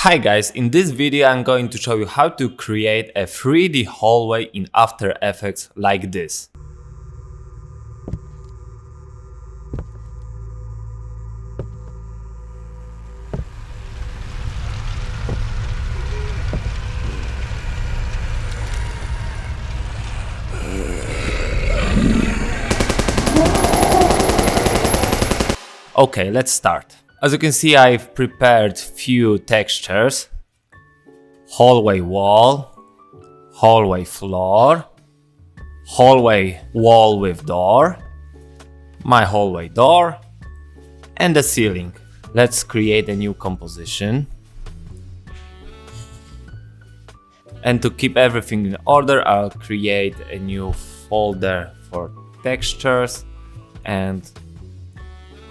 Hi guys, in this video I'm going to show you how to create a 3D hallway in After Effects like this. Okay, let's start. As you can see, I've prepared few textures: hallway wall, hallway floor, hallway wall with door, my hallway door, and the ceiling. Let's create a new composition. And to keep everything in order, I'll create a new folder for textures and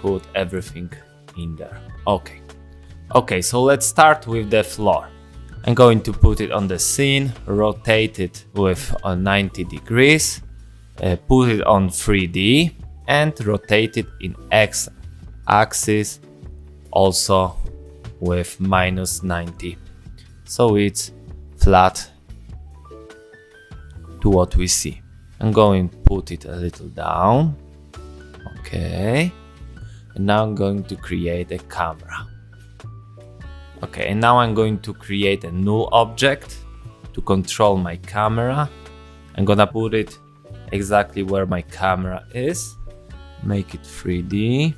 put everything in there. Okay, so let's start with the floor. I'm going to put it on the scene, rotate it with 90 degrees, put it on 3D and rotate it in X axis also with -90. So it's flat to what we see. I'm going to put it a little down. Okay. And now I'm going to create a camera. Okay, and now I'm going to create a null object to control my camera. I'm gonna put it exactly where my camera is. Make it 3D.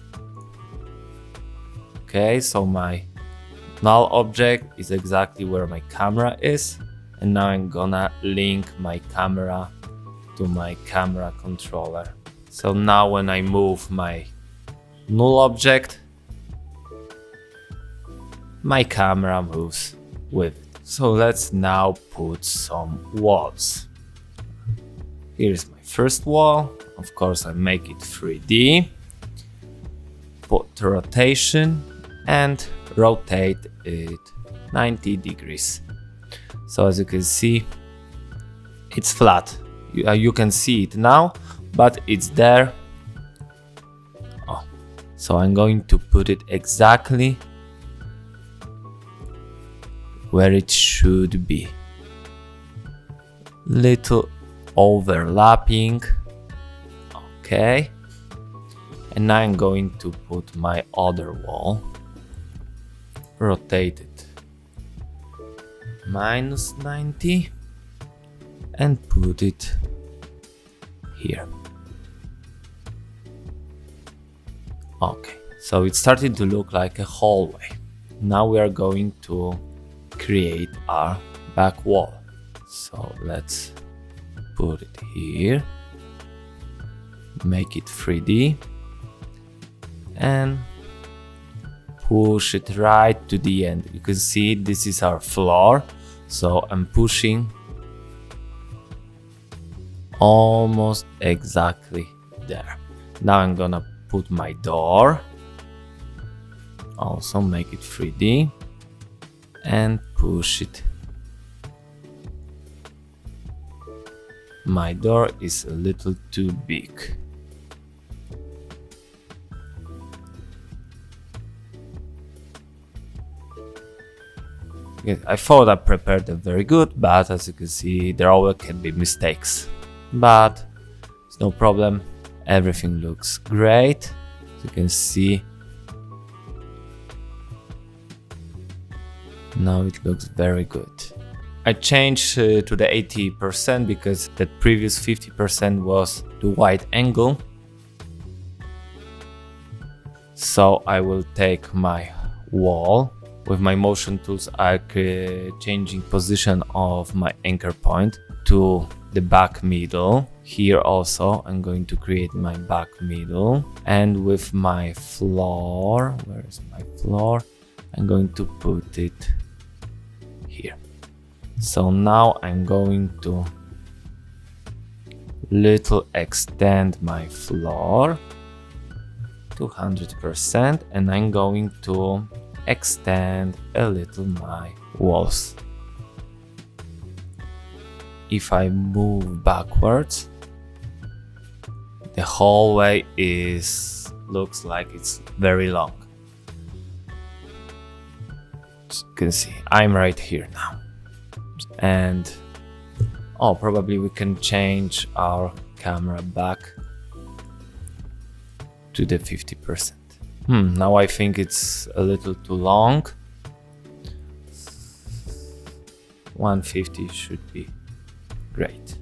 Okay, so my null object is exactly where my camera is. And now I'm gonna link my camera to my camera controller. So now when I move my null object, my camera moves with it. So let's now put some walls. Here's my first wall. Of course, I make it 3D. Put rotation and rotate it 90 degrees. So as you can see, it's flat. You can see it now, but it's there. So I'm going to put it exactly where it should be. Little overlapping. Okay. And now I'm going to put my other wall. Rotate it -90 and put it here. Okay, so it's starting to look like a hallway. Now we are going to create our back wall. So let's put it here, make it 3D and push it right to the end. You can see this is our floor, so I'm pushing almost exactly there. Now I'm gonna put my door, also make it 3D and push it. My door is a little too big. I thought I prepared it very good, but as you can see, there always can be mistakes. But it's no problem. Everything looks great. As you can see, now it looks very good. I changed to the 80% because the previous 50% was the wide angle. So I will take my wall. With my motion tools, I'm changing position of my anchor point to the back middle. Here also I'm going to create my back middle, and with my floor, where is my floor? I'm going to put it here. So now I'm going to little extend my floor to 100% and I'm going to extend a little my walls. If I move backwards, the hallway looks like it's very long. As you can see, I'm right here now. And oh, probably we can change our camera back to the 50%. Now I think it's a little too long. 150 should be great.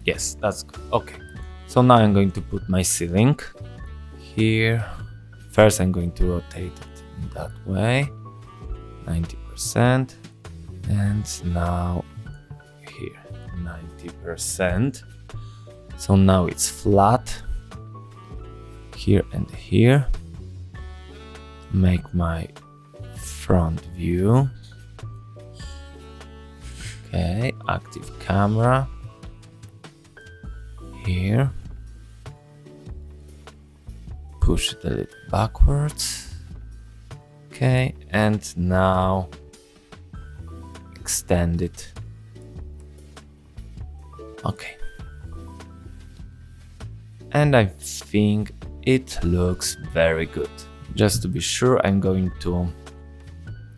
Yes, that's good. Okay. So now I'm going to put my ceiling here. First I'm going to rotate it in that way. 90%. And now here, 90%. So now it's flat. Here and here. Make my front view. Okay, active camera. Here. Push it a little backwards. Okay, and now extend it. Okay. And I think it looks very good. Just to be sure, I'm going to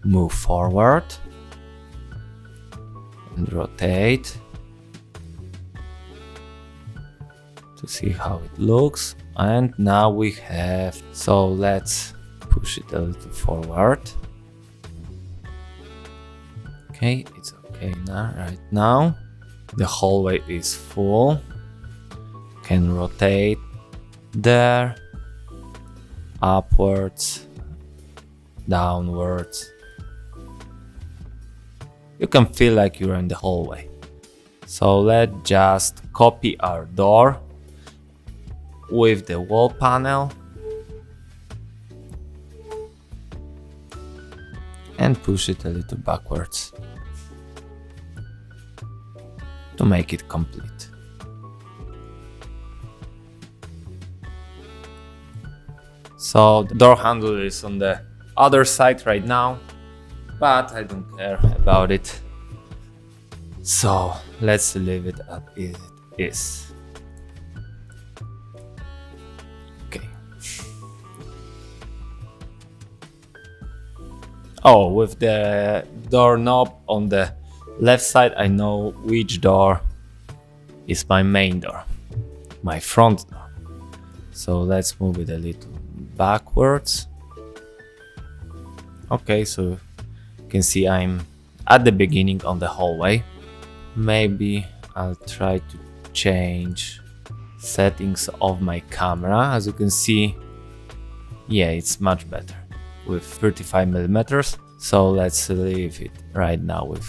move forward and rotate to see how it looks. And now we have, so let's push it a little forward. Okay, it's okay now. Right now the hallway is full. Can rotate there, upwards, downwards. You can feel like you're in the hallway. So let's just copy our door with the wall panel and push it a little backwards to make it complete. So the door handle is on the other side right now, but I don't care about it. So let's leave it as it is. Okay. Oh, with the doorknob on the left side, I know which door is my main door, my front door. So let's move it a little backwards. Okay, so you can see I'm at the beginning on the hallway. Maybe I'll try to change settings of my camera. As you can see, yeah, it's much better with 35mm. So let's leave it right now with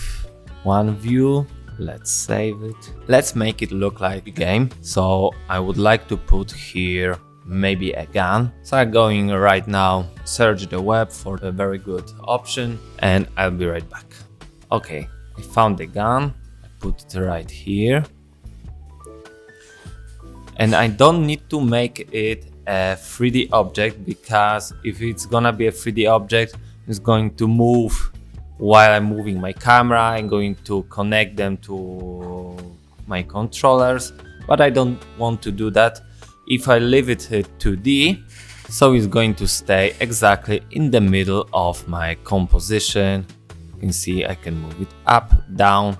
one view. Let's save it. Let's make it look like a game. So I would like to put here maybe a gun. So I'm going right now search the web for a very good option and I'll be right back. Okay, I found the gun. I put it right here. And I don't need to make it a 3D object, because if it's gonna be a 3D object, it's going to move while I'm moving my camera. I'm going to connect them to my controllers, but I don't want to do that. If I leave it 2D, so it's going to stay exactly in the middle of my composition. You can see I can move it up, down,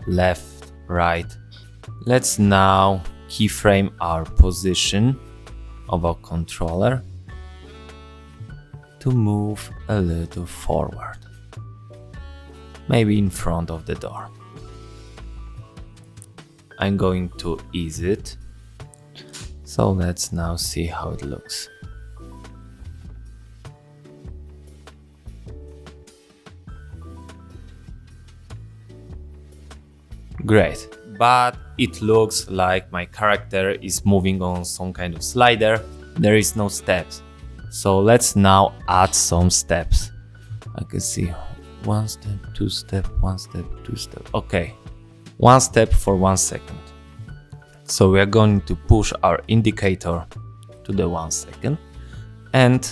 left, right. Let's now keyframe our position of our controller to move a little forward, maybe in front of the door. I'm going to ease it. So let's now see how it looks. Great, but it looks like my character is moving on some kind of slider. There is no steps. So let's now add some steps. I can see 1 step, 2 step, 1 step, 2 step. Okay, 1 step for 1 second. So we are going to push our indicator to the 1 second and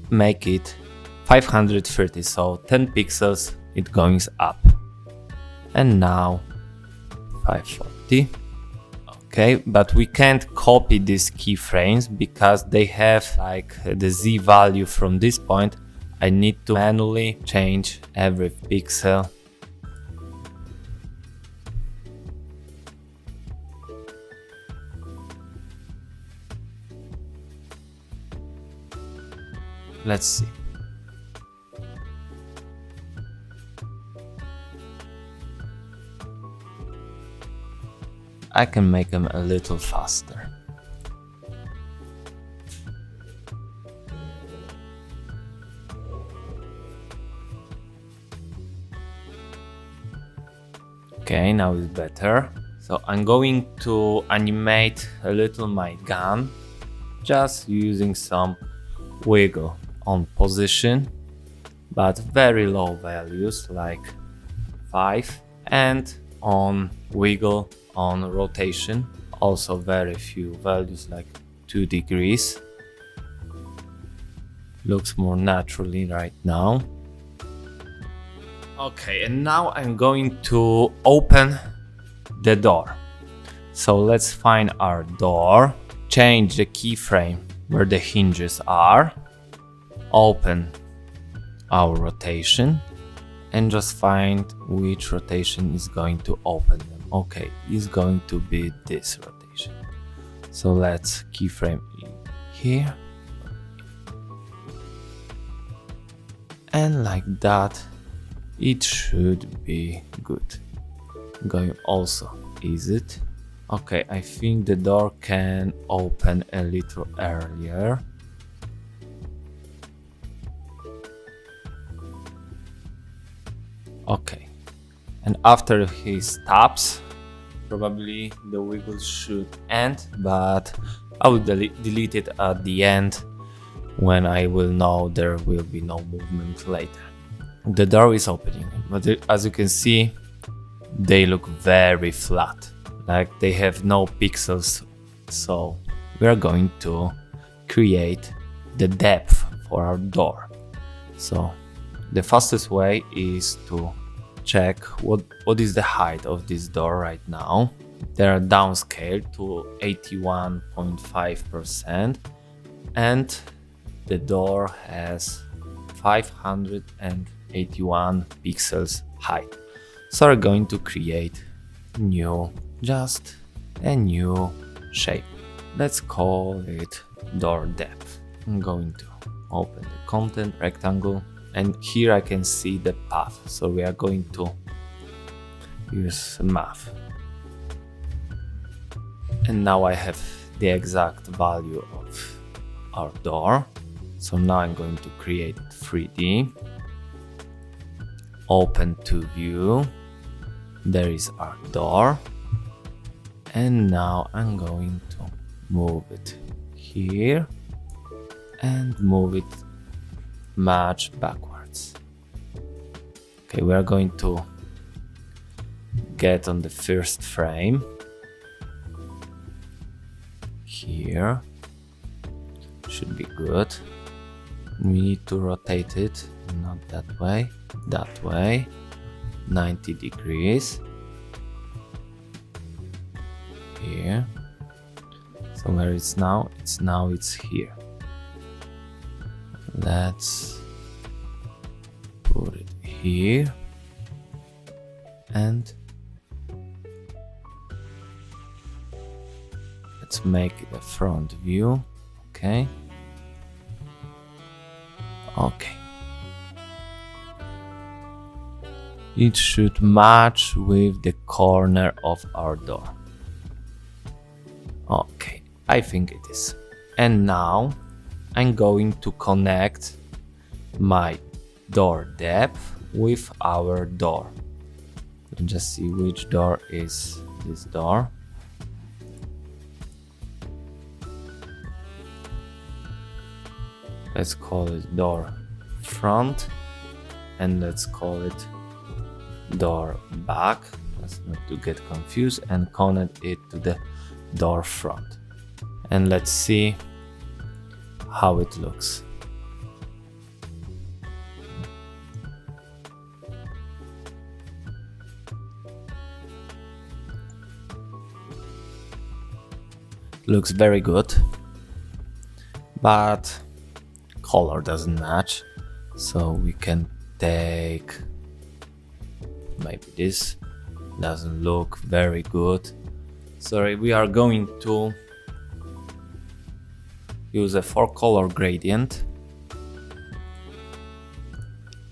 make it 530, so 10 pixels it goes up. And now 540. Okay, but we can't copy these keyframes because they have like the Z value from this point. I need to manually change every pixel. Let's see. I can make them a little faster. Okay, now it's better. So I'm going to animate a little my gun, just using some wiggle on position, but very low values like 5, and on wiggle on rotation, also very few values like 2 degrees. Looks more naturally right now. Okay, and now I'm going to open the door. So let's find our door, change the keyframe where the hinges are, open our rotation, and just find which rotation is going to open them. Okay, it's going to be this rotation. So let's keyframe in here. And like that, it should be good. Going also, is it? Okay, I think the door can open a little earlier. Okay, and after he stops, probably the wiggle should end, but I will delete it at the end when I will know there will be no movement later. The door is opening, but as you can see, they look very flat, like they have no pixels. So we are going to create the depth for our door. So the fastest way is to check what is the height of this door right now. They are downscaled to 81.5%, and the door has 581 pixels height. So we're going to create just a new shape. Let's call it door depth. I'm going to open the content rectangle, and here I can see the path. So we are going to use math. And now I have the exact value of our door. So now I'm going to create 3D. Open to view. There is our door. And now I'm going to move it here and move it much backwards. Okay, we are going to get on the first frame here. Should be good. We need to rotate it, not that way, 90 degrees. Here. So where it's now? It's here. Let's put it here and let's make it a front view. Okay. It should match with the corner of our door. Okay, I think it is. And now I'm going to connect my door depth with our door. Let's just see which door is this door. Let's call it door front, and let's call it door back. Let's not to get confused, and connect it to the door front. And let's see how it looks. looks very good, but color doesn't match, so we can take maybe this. Doesn't look very good. Sorry, we are going to use a 4-color gradient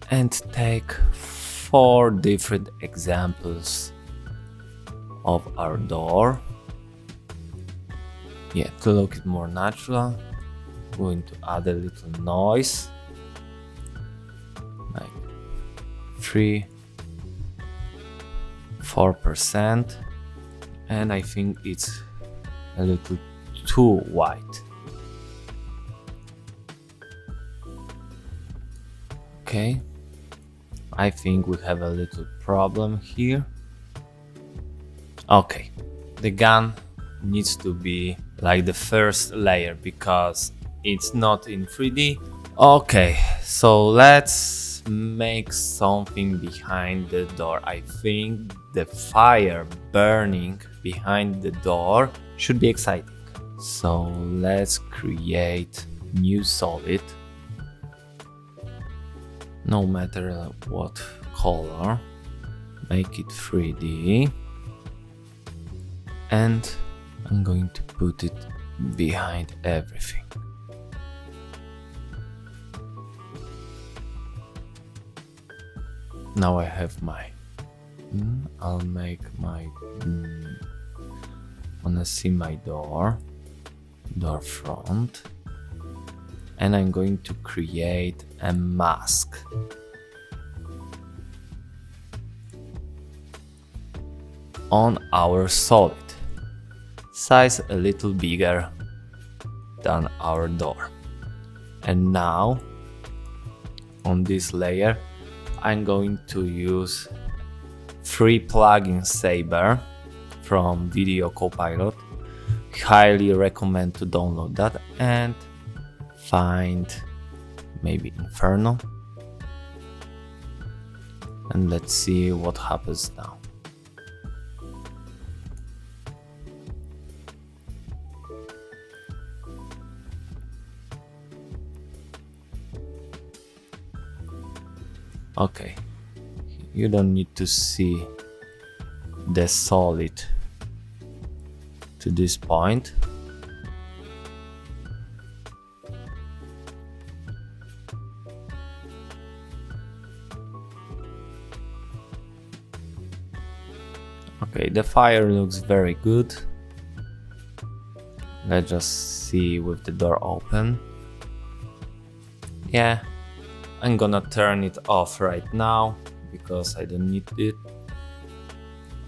and take 4 different examples of our door. Yeah, to look it more natural, going to add a little noise, like 4%, and I think it's a little too white. Okay, I think we have a little problem here. Okay, the gun needs to be like the first layer because it's not in 3D. Okay, so let's make something behind the door. I think the fire burning behind the door should be exciting. So let's create new solid, no matter what color, make it 3D, and I'm going to put it behind everything. Now I have my, I'll make my, wanna see my door front, and I'm going to create a mask. On our solid, size a little bigger than our door. And now on this layer I'm going to use free plugin Saber from Video Copilot. Highly recommend to download that and find maybe Inferno, and let's see what happens now. Okay, you don't need to see the solid to this point. Okay, the fire looks very good. Let's just see with the door open. Yeah, I'm gonna turn it off right now because I don't need it.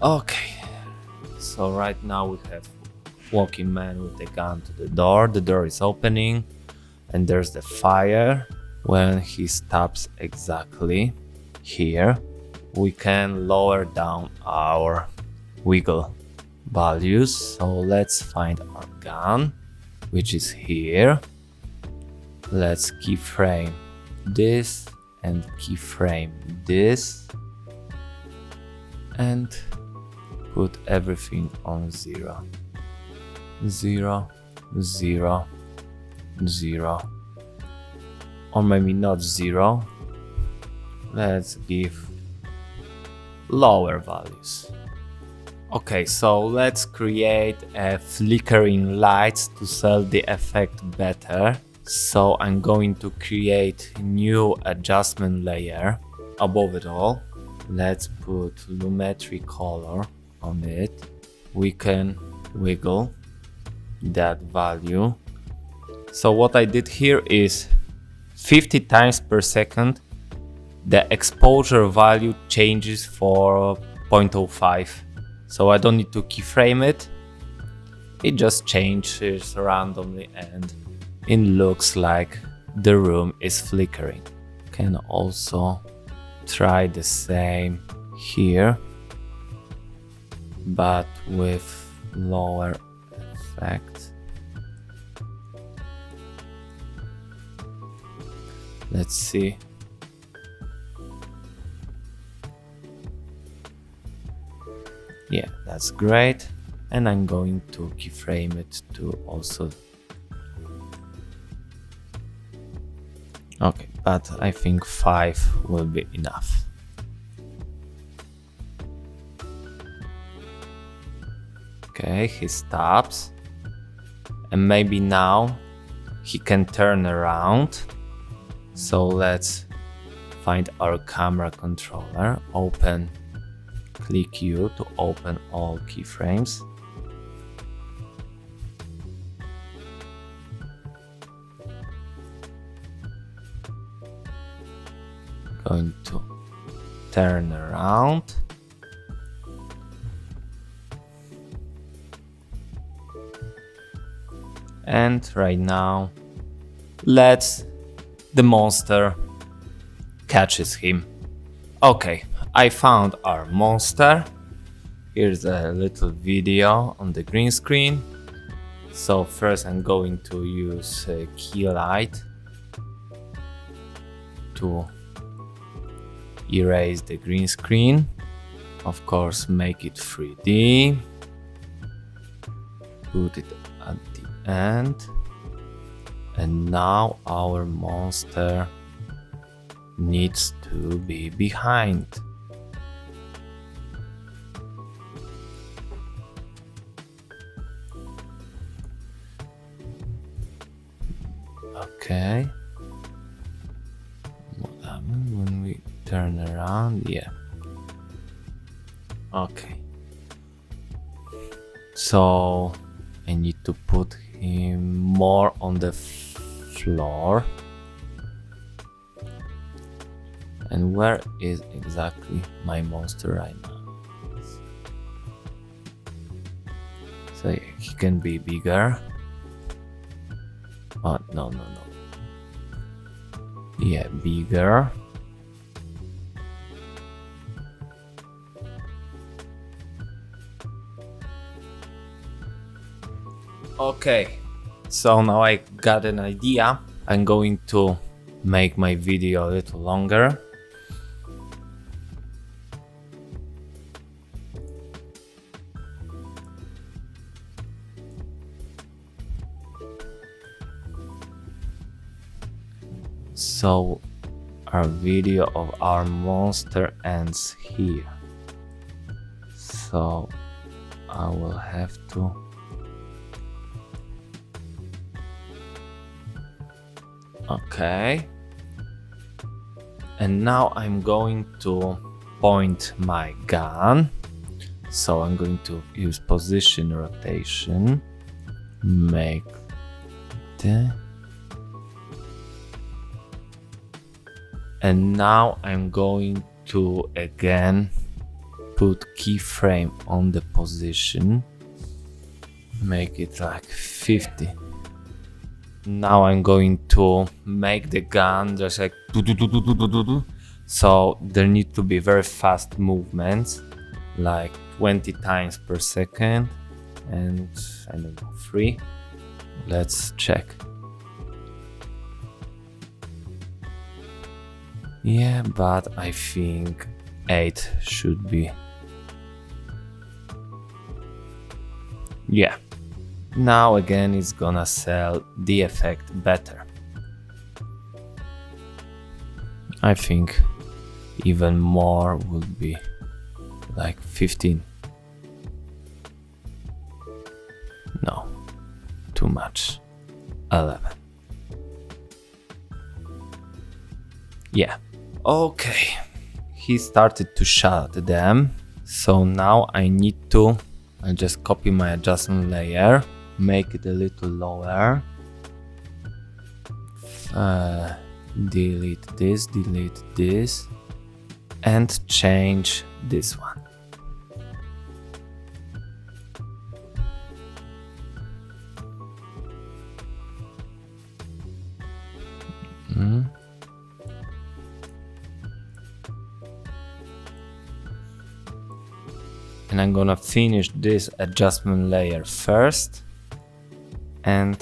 Okay, so right now we have walking man with the gun to the door is opening, and there's the fire. When he stops exactly here, we can lower down our wiggle values. So let's find our gun, which is here. Let's keyframe this and keyframe this and put everything on 0, 0, 0, 0, or maybe not 0. Let's give lower values. Okay, so let's create a flickering lights to sell the effect better. So I'm going to create a new adjustment layer above it all. Let's put lumetri color on it. We can wiggle that value. So what I did here is 50 times per second the exposure value changes for 0.05. So I don't need to keyframe it. It just changes randomly and it looks like the room is flickering. Can also try the same here, but with lower effect. Let's see. Yeah, that's great. and I'm going to keyframe it to also. Okay, but I think 5 will be enough. Okay, he stops, and maybe now he can turn around. So let's find our camera controller, open, click U to open all keyframes. Going to turn around. And right now, let's the monster catches him. Okay, I found our monster. Here's a little video on the green screen. So first I'm going to use key light to erase the green screen. Of course, make it 3D. Put it at the end. And now our monster needs to be behind. Okay. What happens when we turn around? Yeah. Okay. So I need to put him more on the floor. And where is exactly my monster right now? So yeah, he can be bigger. Oh, no. Yeah, bigger. Okay, so now I got an idea. I'm going to make my video a little longer. So our video of our monster ends here. So I will have to okay. And now I'm going to point my gun. So I'm going to use position rotation. Make the and now I'm going to again put keyframe on the position, make it like 50. Now I'm going to make the gun just like so there need to be very fast movements, like 20 times per second, and I don't know, 3. Let's check. Yeah, but I think 8 should be. Yeah. Now again it's gonna sell the effect better. I think even more would be like 15. No, too much. 11. Yeah. Okay, he started to shout at them, so now I need to just copy my adjustment layer, make it a little lower, delete this, and change this one. And I'm gonna finish this adjustment layer first, and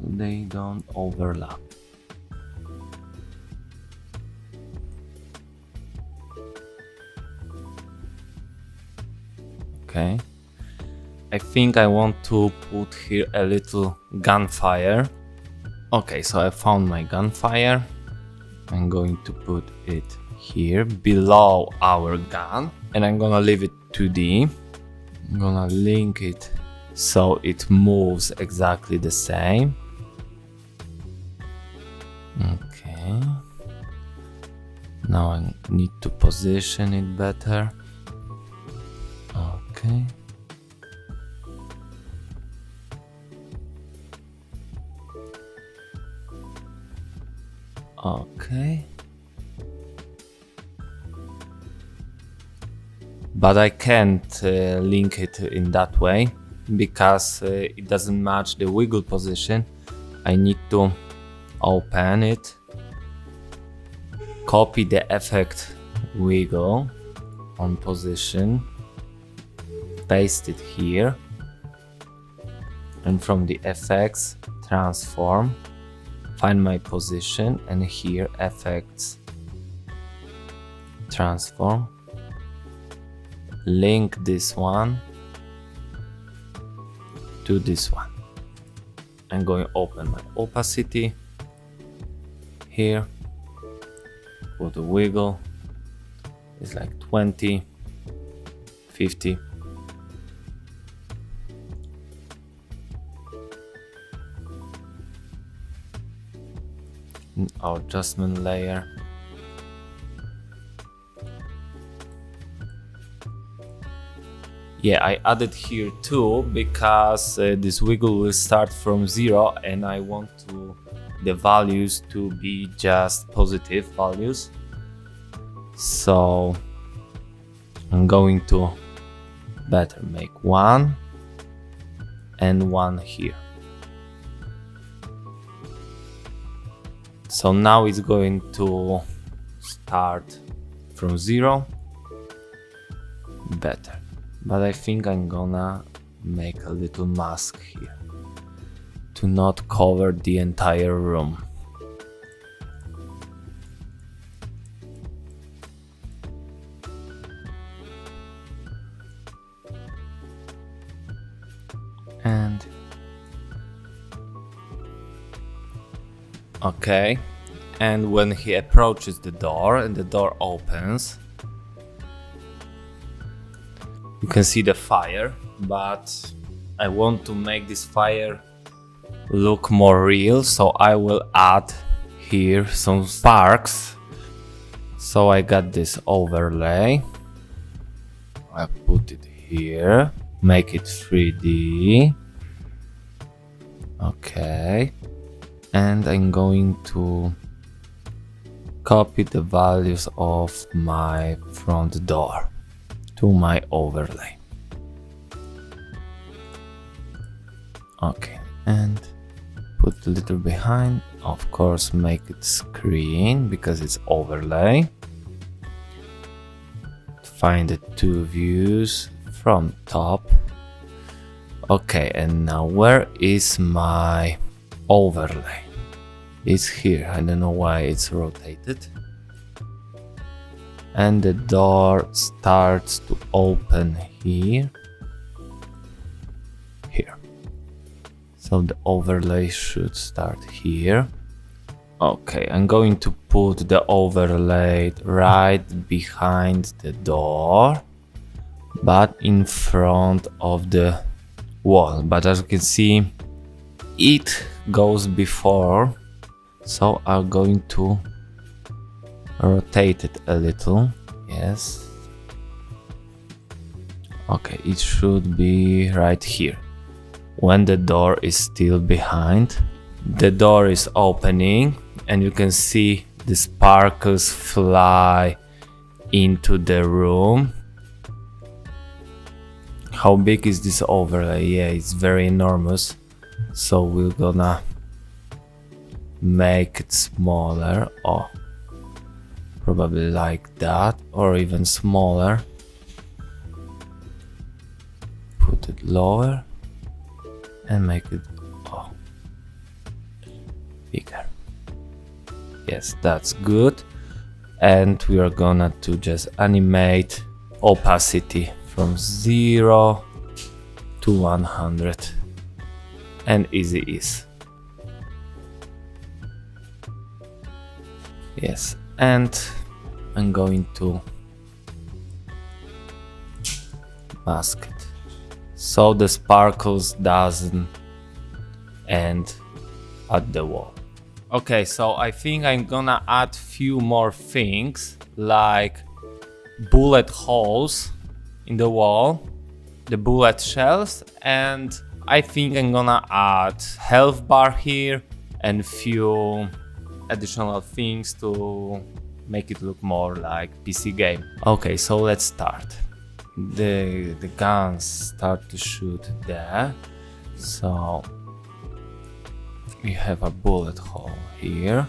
they don't overlap. Okay. I think I want to put here a little gunfire. Okay, so I found my gunfire. I'm going to put it here below our gun, and I'm gonna leave it 2D. I'm gonna link it so it moves exactly the same. Okay. Now I need to position it better. Okay. Okay. But I can't link it in that way because it doesn't match the wiggle position. I need to open it, copy the effect wiggle on position, paste it here, and from the effects transform, find my position, and here effects transform, link this one to this one. I'm going to open my opacity here, put a wiggle, it's like 20, 50. Our adjustment layer. Yeah, I added here too because this wiggle will start from 0 and I want the values to be just positive values. So I'm going to better make 1 and 1 here. So now it's going to start from 0, better. But I think I'm gonna make a little mask here to not cover the entire room. And okay, and when he approaches the door and the door opens, you can see the fire, but I want to make this fire look more real, so I will add here some sparks. So I got this overlay, I put it here, make it 3D. Okay. And I'm going to copy the values of my front door to my overlay. Okay, and put a little behind, of course make it screen because it's overlay. Find the two views from top. Okay, and now where is my overlay? It's here. I don't know why it's rotated. And the door starts to open here. Here. So the overlay should start here. Okay, I'm going to put the overlay right behind the door, but in front of the wall. But as you can see, it goes before, so I'm going to rotate it a little. Yes. Okay, it should be right here when the door is still behind. The door is opening and you can see the sparkles fly into the room. How big is this overlay? Yeah, it's very enormous. So we're gonna make it smaller, or probably like that, or even smaller. Put it lower and make it bigger. Yes, that's good. And we are gonna to just animate opacity from 0 to 100, and easy is. Yes, and I'm going to mask it so the sparkles doesn't end at the wall. Okay, so I think I'm gonna add few more things like bullet holes in the wall, the bullet shells, and I think I'm gonna add health bar here and few additional things to make it look more like PC game. Okay, so let's start. The guns start to shoot there, so we have a bullet hole here.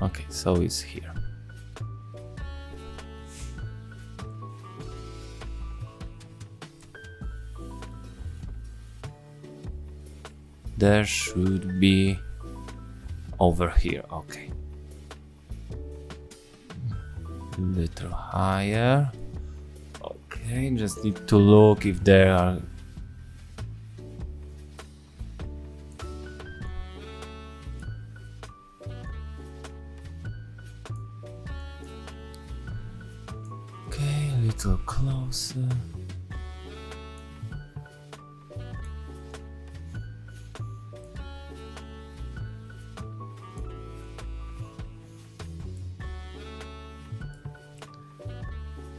Okay, so it's here. There should be over here. Okay. Little higher. Okay, just need to look if there are okay, a little closer.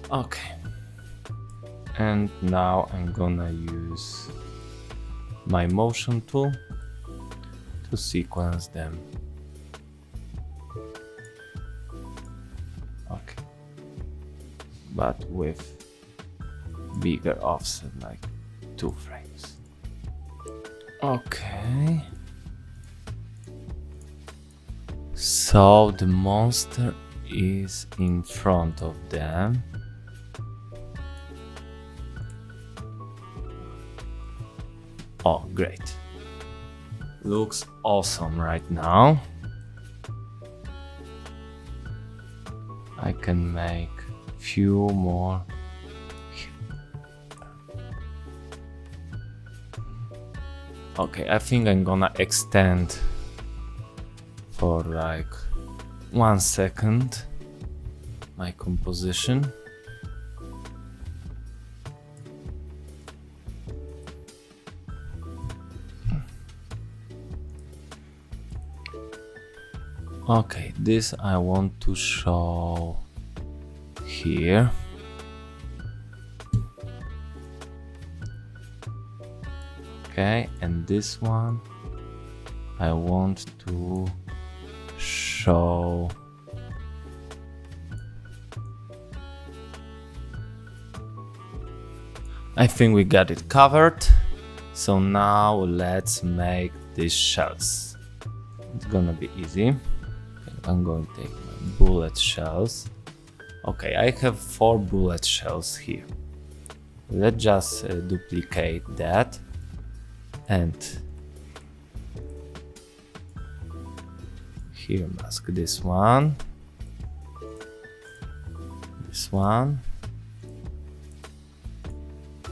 Okay, and now I'm gonna use my motion tool to sequence them. Okay, but with bigger offset, like 2 frames. Okay, so the monster is in front of them. Oh, great. Looks awesome right now. I can make few more. Okay, I think I'm gonna extend for like 1 second my composition. Okay, this I want to show here. Okay, and this one I want to show I think we got it covered. So now let's make these shells. It's gonna be easy. I'm going to take my bullet shells. Okay, I have 4 bullet shells here. Let's just duplicate that and here mask this one, this one,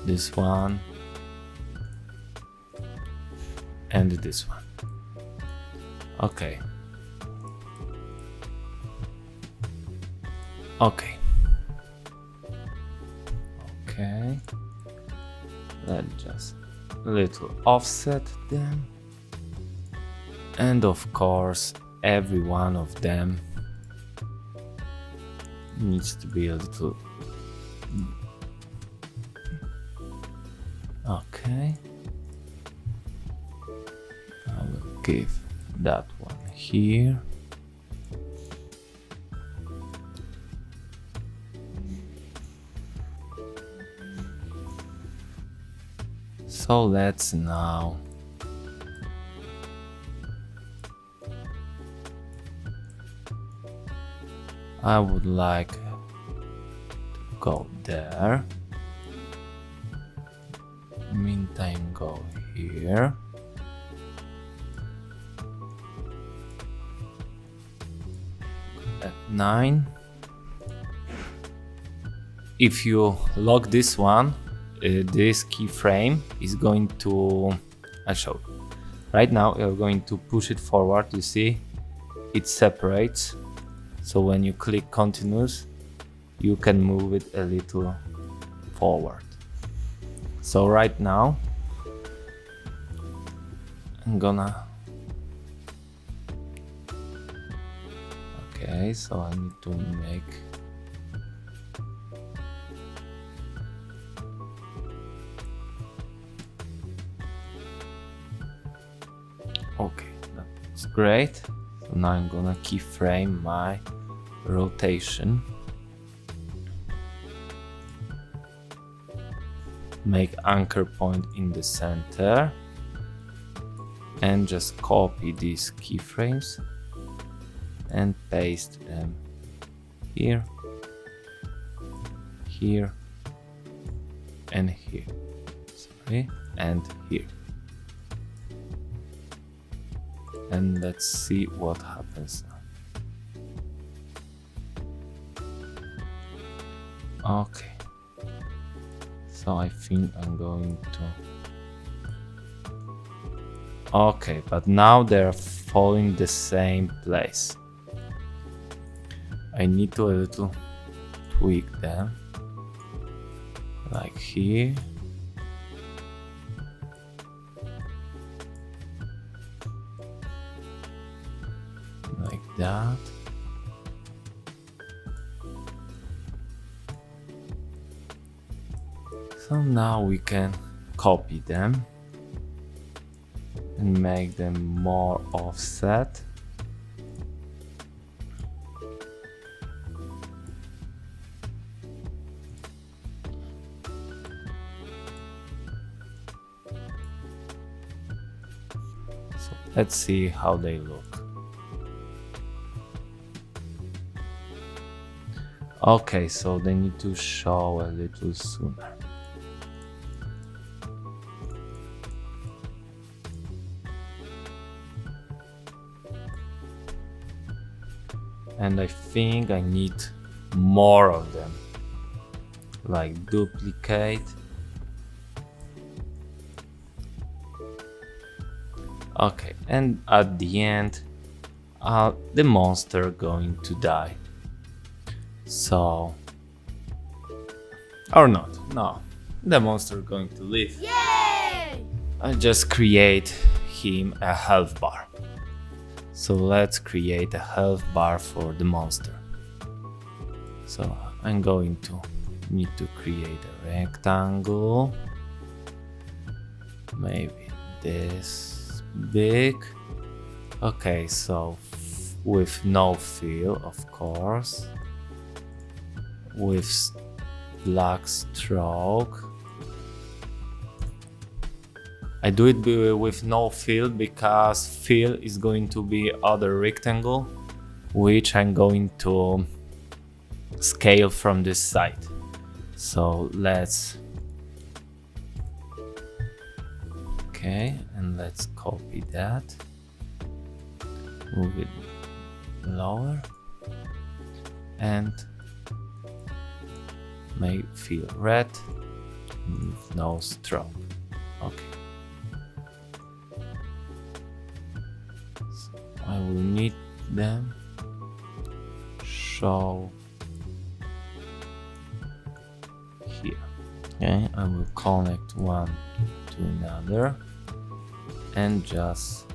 this one, and this one. Okay. Okay. Okay. Let's just a little offset them. And of course, every one of them needs to be a little. Okay. I will give that one here. So let's now I would like to go there. Meantime, go here. F9. If you lock this one, this keyframe is going to, I'll show you. Right now you're going to push it forward, you see it separates, so when you click continuous you can move it a little forward. So right now I'm gonna, okay, so I need to make, okay, that's great. So now I'm gonna keyframe my rotation, make anchor point in the center, and just copy these keyframes and paste them here, here, and here. Sorry, and here. And let's see what happens now. Okay, so I think I'm going to, okay, but now they're falling the same place. I need to a little tweak them, like here. Like that. So now we can copy them and make them more offset. So let's see how they look. Okay, so they need to show a little sooner. And I think I need more of them, like duplicate. Okay, and at the end, the monster going to die. So, or not, no, the monster going to live. Yay! I'll just create him a health bar. So let's create a health bar for the monster. So I'm going to need to create a rectangle, maybe this big. Okay, so with no fill, of course, with black stroke. I do it with no fill because fill is going to be other rectangle, which I'm going to scale from this side. So let's, okay, and let's copy that, move it lower, and make fill red with no stroke. Okay. I will need them show here. Okay, I will connect one to another and just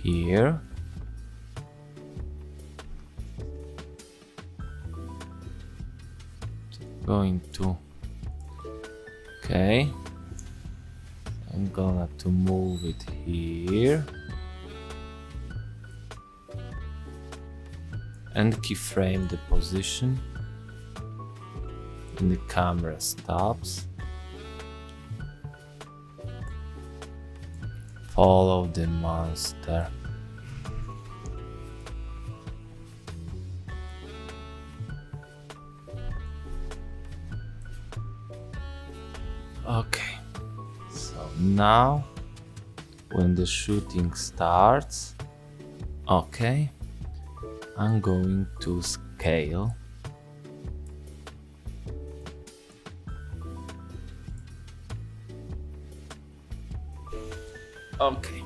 here. Going to, okay, I'm gonna to move it here and keyframe the position when the camera stops. Follow the monster. Okay, so now when the shooting starts. Okay, I'm going to scale. Okay,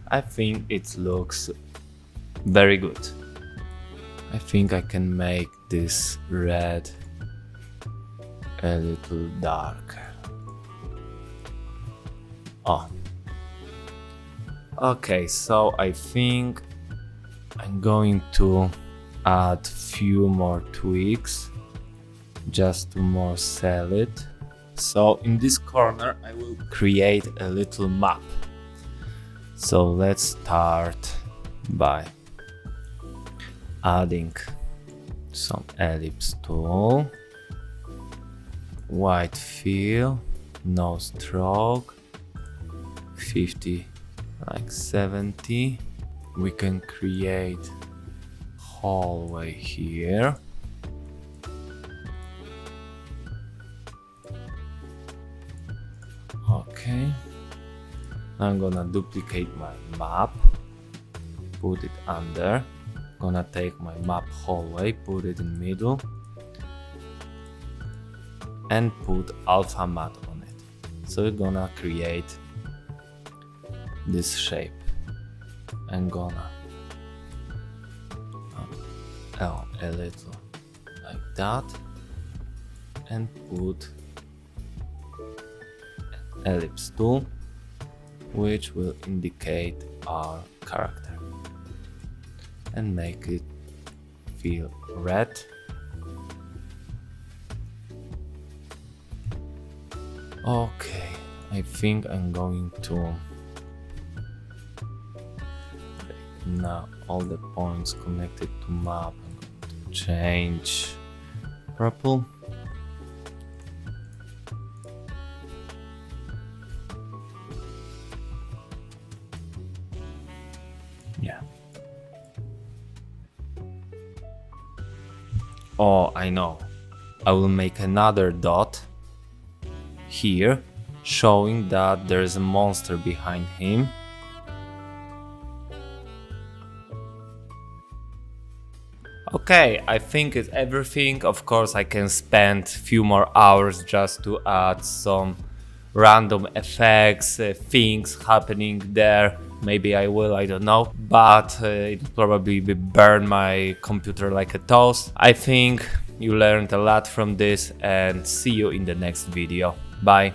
I think it looks very good. I think I can make this red a little darker. Oh. Okay, so I think I'm going to add few more tweaks just to more sell it. So in this corner I will create a little map. So let's start by adding some ellipse tool, white fill, no stroke, 50 like 70. We can create hallway here. Okay, I'm gonna duplicate my map, put it under. Gonna take my map hallway, put it in middle, and put alpha matte on it. So we're gonna create this shape. I'm gonna a little like that, and put an ellipse tool, which will indicate our character, and make it feel red. Okay, I think I'm going to now all the points connected to map. I'm going to change purple. Yeah. Oh, I know. I will make another dot here, showing that there is a monster behind him. Okay, I think it's everything. Of course, I can spend few more hours just to add some random effects, things happening there. Maybe I will, I don't know, but it probably will burn my computer like a toast. I think you learned a lot from this, and see you in the next video. Bye.